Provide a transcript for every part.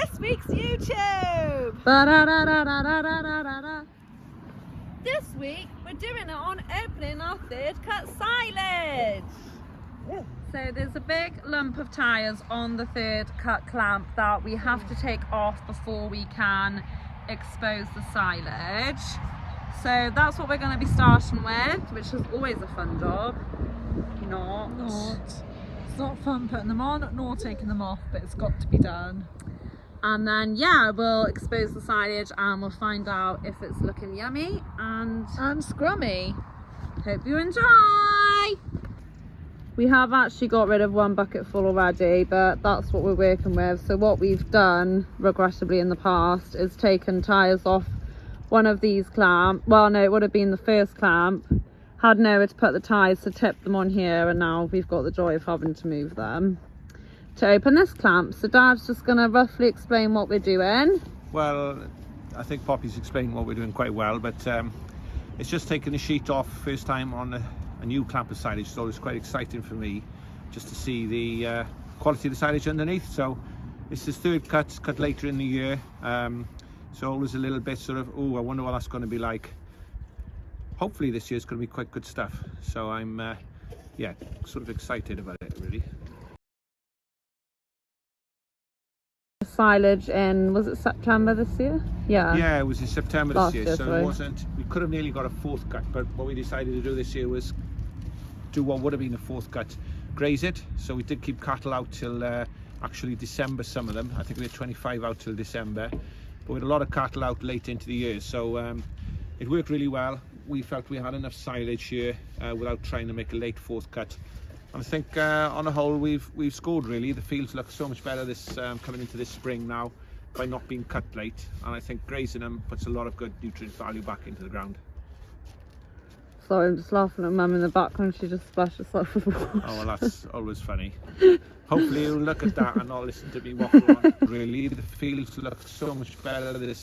this week's YouTube. This week we're doing it on opening our third cut silage. So there's a big lump of tyres on the third cut clamp that we have to take off before we can expose the silage. So that's what we're going to be starting with, which is always a fun job. It's not fun putting them on nor taking them off, but it's got to be done. And then yeah, we'll expose the silage and we'll find out if it's looking yummy and scrummy. Hope you enjoy. We have actually got rid of one bucket full already, but that's what we're working with. So what we've done regrettably in the past is taken tyres off one of these clamps. Well, no, it would have been the first clamp. Had nowhere to put the tyres, to tip them on here, and now we've got the joy of having to move them to open this clamp. So Dad's just going to roughly explain what we're doing. Well, I think Poppy's explained what we're doing quite well, but it's just taking the sheet off first time on a new clamp of silage, so it's quite exciting for me just to see the quality of the silage underneath. So this is third cut later in the year, so always a little bit sort of, oh, I wonder what that's going to be like. Hopefully this year's going to be quite good stuff, so I'm yeah, sort of excited about it really. Silage in, was it September this year? Yeah, it was in September this year, so sorry. it wasn't, we could have nearly got a fourth cut, but what we decided to do this year was do what would have been a fourth cut, graze it. So we did keep cattle out till actually December, some of them. I think we had 25 out till December, but we had a lot of cattle out late into the year, so it worked really well. We felt we had enough silage here without trying to make a late fourth cut. And I think on the whole we've scored really. The fields look so much better this coming into this spring now by not being cut late, and I think grazing them puts a lot of good nutrient value back into the ground. Sorry, I'm just laughing at Mum in the background. She just splashed herself with water. Oh well, that's always funny. Hopefully you'll look at that and not listen to me waffle on. Really, the fields look so much better this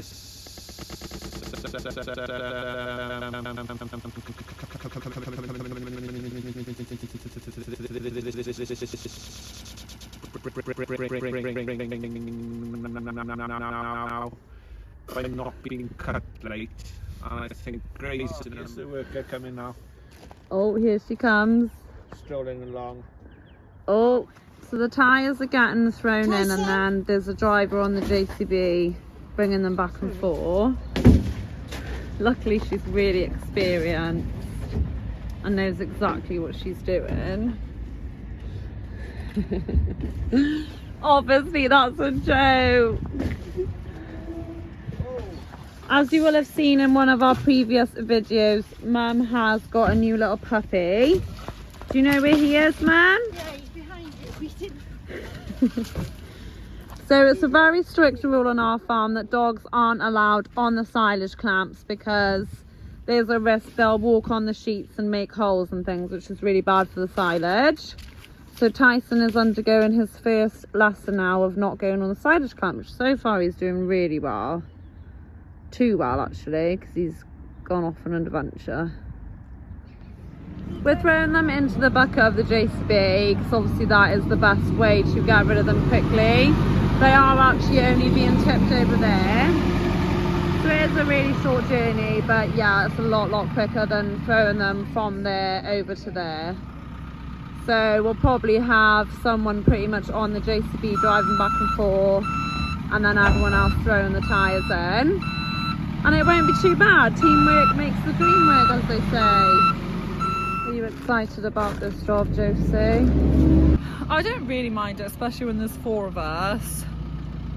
by not being cut late, and I think Grace is the worker coming now. Oh, here she comes. Strolling along. Oh, so the tyres are getting thrown in, and then there's a driver on the JCB bringing them back and forth. Luckily she's really experienced and knows exactly what she's doing. Obviously that's a joke. As you will have seen in one of our previous videos, Mum has got a new little puppy. Do you know where he is, Mum? Yeah, he's behind you. So it's a very strict rule on our farm that dogs aren't allowed on the silage clamps because there's a risk they'll walk on the sheets and make holes and things, which is really bad for the silage. So Tyson is undergoing his first lesson now of not going on the silage clamp, which so far he's doing really well. Too well actually, because he's gone off on an adventure. We're throwing them into the bucket of the JCB because obviously that is the best way to get rid of them quickly. They are actually only being tipped over there, so it is a really short journey, but yeah, it's a lot quicker than throwing them from there over to there. So we'll probably have someone pretty much on the JCB driving back and forth, and then everyone else throwing the tyres in, and it won't be too bad. Teamwork makes the dream work, as they say. Are you excited about this job, Josie? I don't really mind it, especially when there's four of us.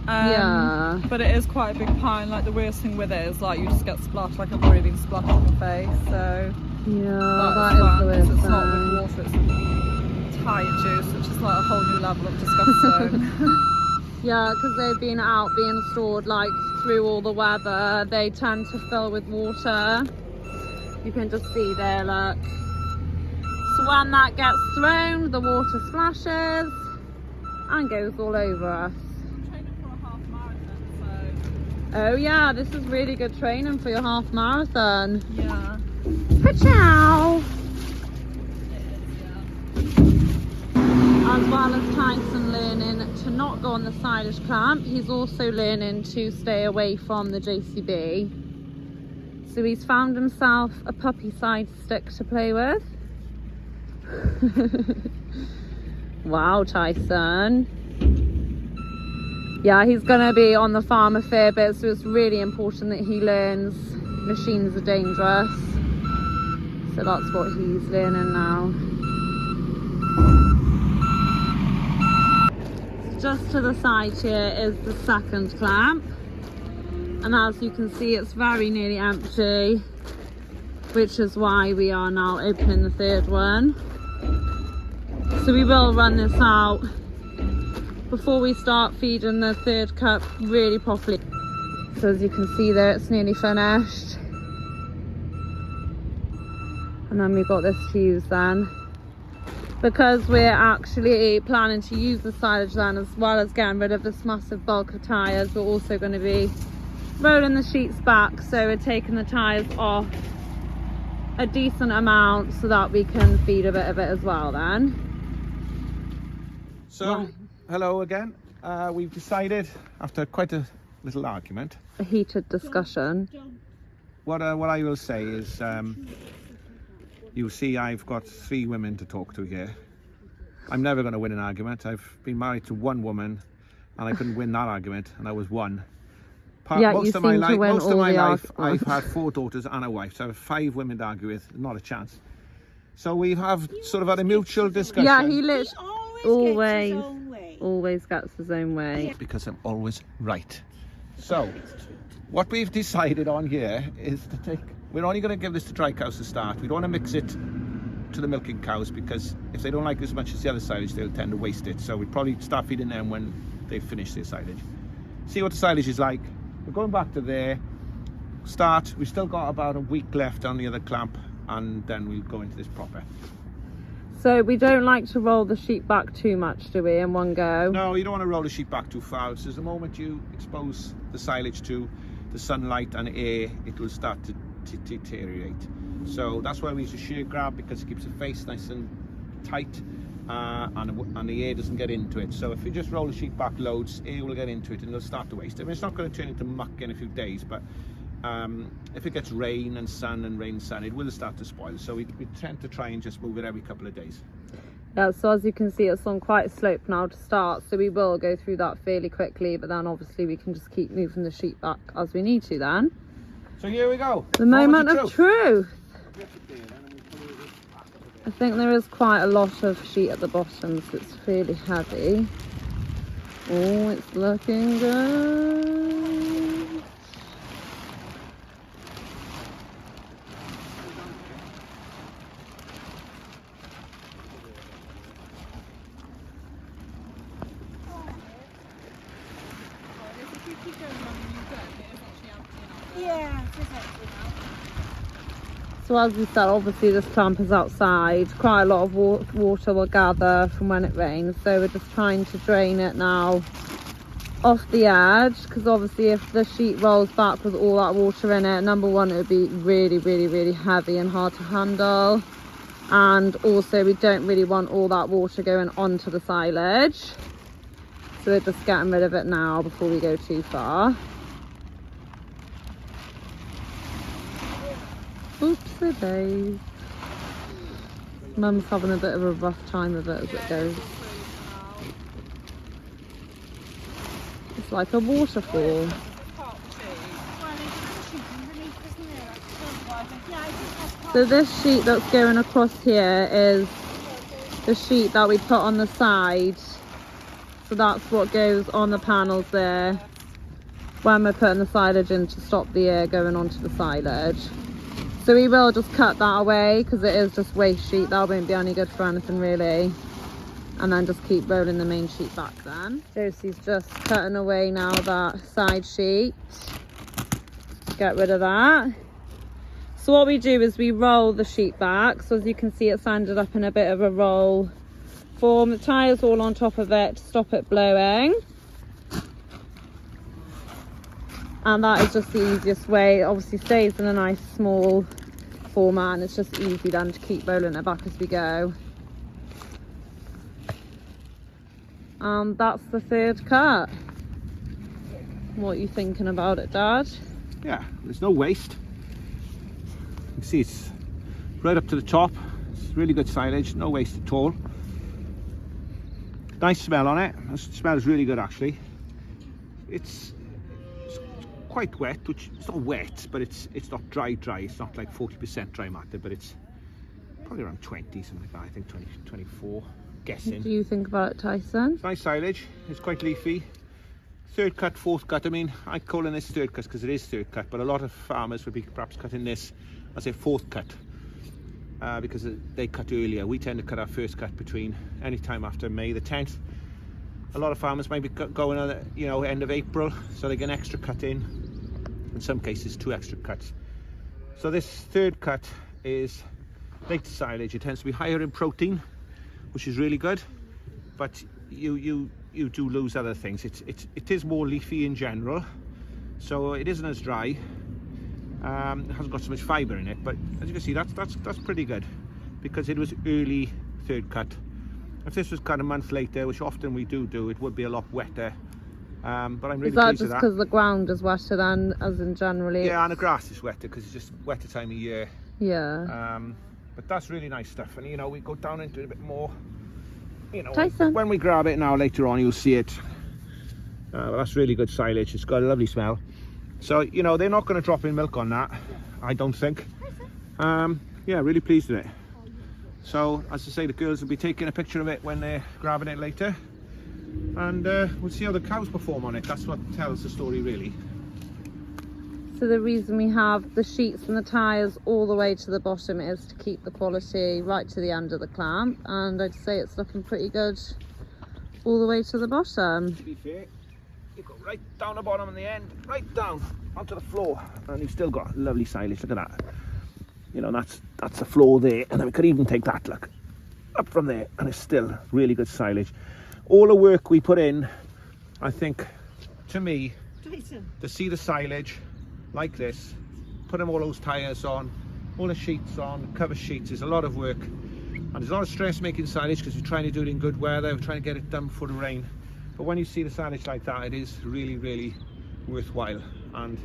Yeah. But it is quite a big pile. Like the worst thing with it is like you just get splashed, like I've already been splashed on the face. So Yeah, that is fun, because it's not with water, it's with tyre juice, which is like a whole new level of disgusting. Yeah, because they've been out being stored like through all the weather, they tend to fill with water. You can just see there, look. So when that gets thrown, the water splashes and goes all over us. I'm training for a half marathon, so Oh yeah, this is really good training for your half marathon. yeah. Ciao! It is, yeah. As well as Tyson learning to not not go on the silage clamp. He's also learning to stay away from the JCB. So he's found himself a puppy side stick to play with. Wow, Tyson. Yeah, he's gonna be on the farm a fair bit, so it's really important that he learns machines are dangerous. So that's what he's learning now. Just to the side here is the second clamp, and as you can see it's very nearly empty, which is why we are now opening the third one. So we will run this out before we start feeding the third cup really properly. So as you can see there, it's nearly finished, and then we've got this to use then. Because we're actually planning to use the silage then, as well as getting rid of this massive bulk of tyres, we're also going to be rolling the sheets back, so we're taking the tyres off a decent amount so that we can feed a bit of it as well then. So, Right. Hello again. We've decided, after quite a little argument, A heated discussion. what I will say is, you see I've got 3 women to talk to here. I'm never going to win an argument. I've been married to 1 woman and I couldn't win that argument, and I was 1. Yeah, Most you of my seem to life, win most of all my the life I've arguments. had 4 daughters and a wife, so I have 5 women to argue with, not a chance. So we have sort of had a mutual discussion. Yeah, he literally always always gets his own way. Because I'm always right. So what we've decided on here is to take, we're only going to give this to dry cows to start. We don't want to mix it to the milking cows, because if they don't like it as much as the other silage, they'll tend to waste it. So we'd probably start feeding them when they finish their silage. See what the silage is like. We're going back to there. Start. We've still got about a week left on the other clamp, and then we'll go into this proper. So we don't like to roll the sheet back too much, do we, in one go? No, you don't want to roll the sheet back too far. So the moment you expose the silage to the sunlight and air, it will start to deteriorate. So that's why we use a shear grab, because it keeps the face nice and tight, and the air doesn't get into it. So if you just roll the sheet back loads, air will get into it and it'll start to waste. I mean, it's not going to turn into muck in a few days, but if it gets rain and sun, it will start to spoil. So we tend to try and just move it every couple of days. Yeah, so as you can see, it's on quite a slope now to start, so we will go through that fairly quickly, but then obviously we can just keep moving the sheet back as we need to then. So here we go. The moment of truth. I think there is quite a lot of sheet at the bottom, so it's fairly heavy. Oh, it's looking good. So as we said, obviously this clamp is outside. Quite a lot of water will gather from when it rains, so we're just trying to drain it now off the edge, because obviously if the sheet rolls back with all that water in it, number one, it would be really heavy and hard to handle, and also we don't really want all that water going onto the silage, so we're just getting rid of it now before we go too far. Oopsie days. Mum's having a bit of a rough time of it as it goes. It's like a waterfall. So this sheet that's going across here is the sheet that we put on the side. So that's what goes on the panels there when we're putting the silage in to stop the air going onto the silage. So we will just cut that away because it is just waste sheet. That won't be any good for anything really. And then just keep rolling the main sheet back then. Josie's just cutting away now that side sheet. Get rid of that. So what we do is we roll the sheet back. So as you can see, it's ended up in a bit of a roll form. The tyre's all on top of it to stop it blowing. And that is just the easiest way. It obviously stays in a nice small format, and it's just easy then to keep rolling it back as we go. And that's the third cut. What are you thinking about it, Dad? Yeah, there's no waste. You can see it's right up to the top. It's really good silage, no waste at all. Nice smell on it. It smells really good actually. It's quite wet, which it's not wet, but it's not dry. It's not like 40% dry matter, but it's probably around 20, something like that. I think 20, 24, guessing. What do you think about it, Tyson? It's nice silage. It's quite leafy. Third cut, fourth cut. I mean, I'm calling this third cut because it is third cut, but a lot of farmers would be perhaps cutting this as a fourth cut because they cut earlier. We tend to cut our first cut between any time after May the 10th. A lot of farmers might be going on, you know, end of April, so they get an extra cut in some cases 2 extra cuts. So this third cut is later silage. It tends to be higher in protein, which is really good, but you do lose other things. It is more leafy in general, so it isn't as dry. It hasn't got so much fibre in it, but as you can see, that's pretty good because it was early third cut. If this was cut a month later, which often we do, it would be a lot wetter. But I'm really pleased with that. Is that just because the ground is wetter than as in generally? Yeah, and the grass is wetter because it's just wetter time of year. Yeah. But that's really nice stuff, and you know, we go down into it a bit more. You know, Tyson. when we grab it now later on, you'll see it. That's really good silage. It's got a lovely smell. So you know, they're not going to drop in milk on that, I don't think. Yeah, really pleased with it. So as I say, the girls will be taking a picture of it when they're grabbing it later, and we'll see how the cows perform on it. That's what tells the story really. So the reason we have the sheets and the tyres all the way to the bottom is to keep the quality right to the end of the clamp, and I'd say it's looking pretty good all the way to the bottom. To be fair, you go right down the bottom and the end, right down onto the floor, and you've still got lovely silage. Look at that. You know, that's the floor there, and then we could even take that, look, up from there, and it's still really good silage. All the work we put in, I think, to me, to see the silage like this, putting all those tyres on, all the sheets on, cover sheets, is a lot of work, and there's a lot of stress making silage because we're trying to do it in good weather, we're trying to get it done before the rain. But when you see the silage like that, it is really, really worthwhile. And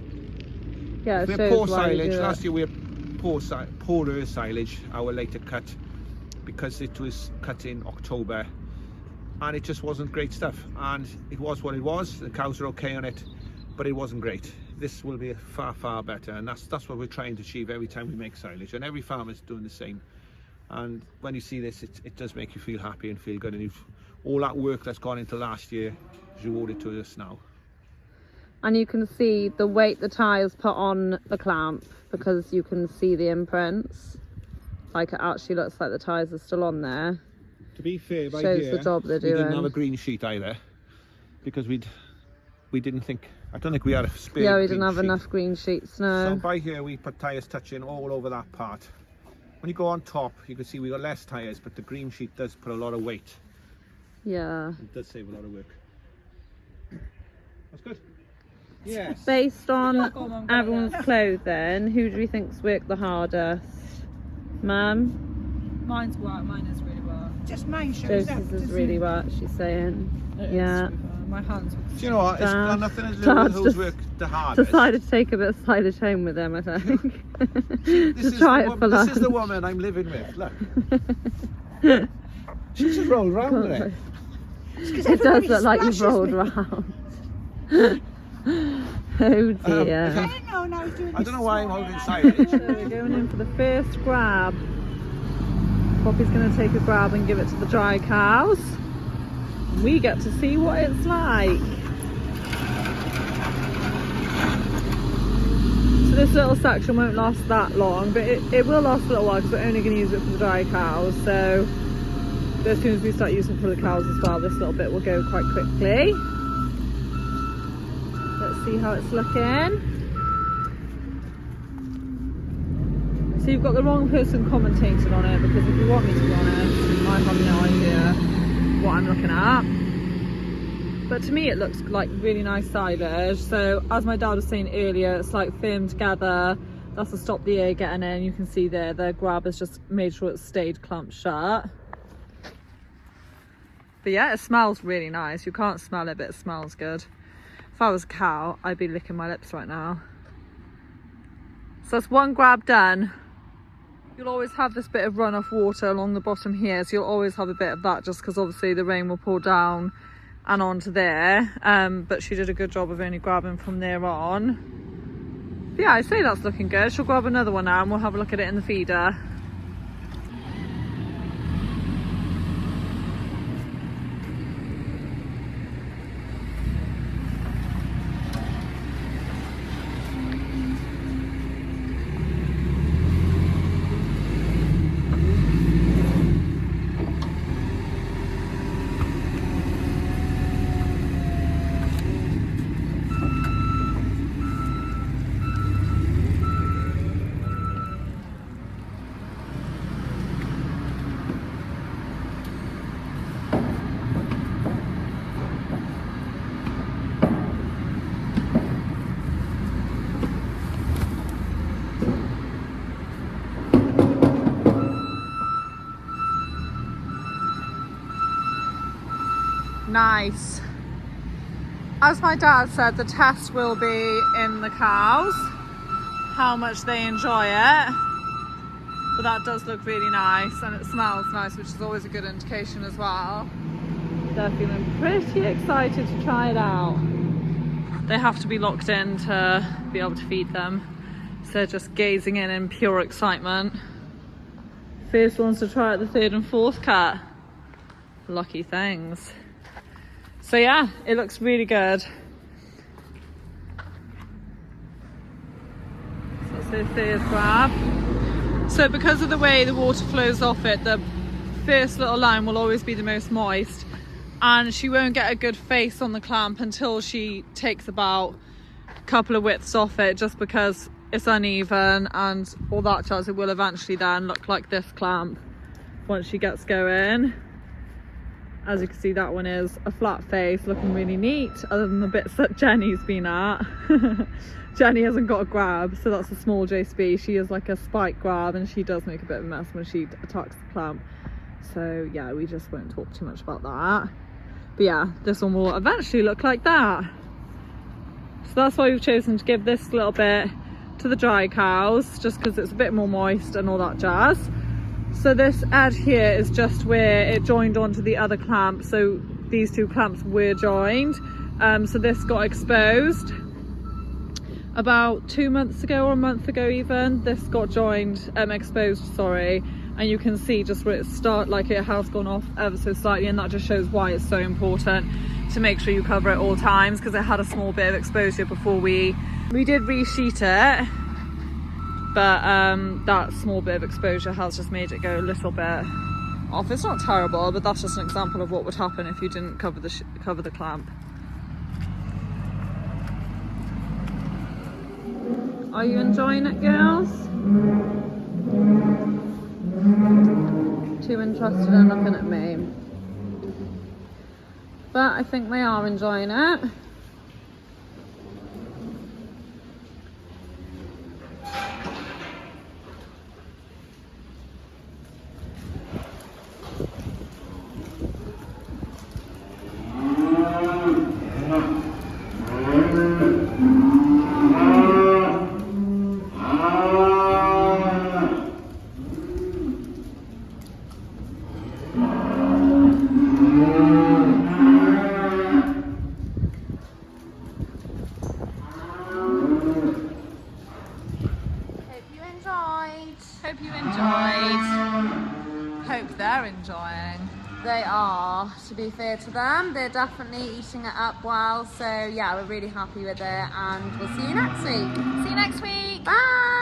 yeah, we had poor silage last year. We had poorer silage, our later cut, because it was cut in October, and it just wasn't great stuff. And it was what it was. The cows are okay on it, but it wasn't great. This will be far, far better, and that's what we're trying to achieve every time we make silage, and every farmer's doing the same. And when you see this, it does make you feel happy and feel good, and all that work that's gone into last year is rewarded to us now. And you can see the weight the tyres put on the clamp, because you can see the imprints. Like, it actually looks like the tyres are still on there. To be fair, by shows here, the job they're we didn't doing. have a green sheet either, because we didn't think, I don't think we had a spare. Yeah, we green didn't have sheet. enough green sheets, no. So by here we put tyres touching all over that part. When you go on top, you can see we got less tyres, but the green sheet does put a lot of weight. Yeah. It does save a lot of work. That's good. Yes. Based on everyone's clothing, who do we think's worked the hardest? Mum? Mine's work, mine is really work. Just mine shows up. Joseph's is really worked, she's saying. It Yeah. is, my hands were Do you know what? It's Dad- got nothing to do with Dad's who's just worked the hardest. Decided to take a bit of silage home with him, I think. This to try it for this lunch. is the woman I'm living with. Look. She just rolled around with it. It does look like you've rolled round. Oh dear. I don't know, now he's doing I don't know why I'm holding silage. So we're going in for the first grab. Poppy's going to take a grab and give it to the dry cows. We get to see what it's like. So this little section won't last that long, but it will last a little while because we're only going to use it for the dry cows. So as soon as we start using it for the cows as well, this little bit will go quite quickly. Let's see how it's looking. So you've got the wrong person commentating on it, because if you want me to be honest, I have no idea what I'm looking at. But to me it looks like really nice silage. So as my dad was saying earlier, it's like firm together. That's to stop the air getting in. You can see there the grab has just made sure it's stayed clamped shut. But yeah, it smells really nice. You can't smell it, but it smells good. If I was a cow, I'd be licking my lips right now. So that's one grab done. You'll always have this bit of runoff water along the bottom here, so you'll always have a bit of that just because obviously the rain will pour down and onto there. But she did a good job of only grabbing from there on. But yeah, I'd say that's looking good. She'll grab another one now and we'll have a look at it in the feeder. Nice. As my dad said, the test will be in the cows, how much they enjoy it. But that does look really nice and it smells nice, which is always a good indication as well. They're feeling pretty excited to try it out. They have to be locked in to be able to feed them. So they're just gazing in pure excitement. First ones to try out the 3rd and 4th cut. Lucky things. So yeah, it looks really good. So that's their 3rd grab. So because of the way the water flows off it, the first little line will always be the most moist, and she won't get a good face on the clamp until she takes about a couple of widths off it, just because it's uneven and all that jazz. It will eventually then look like this clamp once she gets going. As you can see, that one is a flat face, looking really neat, other than the bits that Jenny's been at. Jenny hasn't got a grab, so that's a small JCB. She is like a spike grab and she does make a bit of a mess when she attacks the clamp. So yeah, we just won't talk too much about that. But yeah, this one will eventually look like that. So that's why we've chosen to give this little bit to the dry cows, just because it's a bit more moist and all that jazz. So this ad here is just where it joined onto the other clamp. So these two clamps were joined. So this got exposed about 2 months ago, or a month ago even. This got joined, exposed, sorry. And you can see just where it like it has gone off ever so slightly, and that just shows why it's so important to make sure you cover it all times, because it had a small bit of exposure before we did resheet it. But that small bit of exposure has just made it go a little bit off. It's not terrible, but that's just an example of what would happen if you didn't cover the clamp. Are you enjoying it, girls? Too interested in looking at me. But I think they are enjoying it. Hope you enjoyed. Hope they're enjoying. They are, to be fair to them. They're definitely eating it up well. So yeah, we're really happy with it, and we'll see you next week. See you next week. Bye.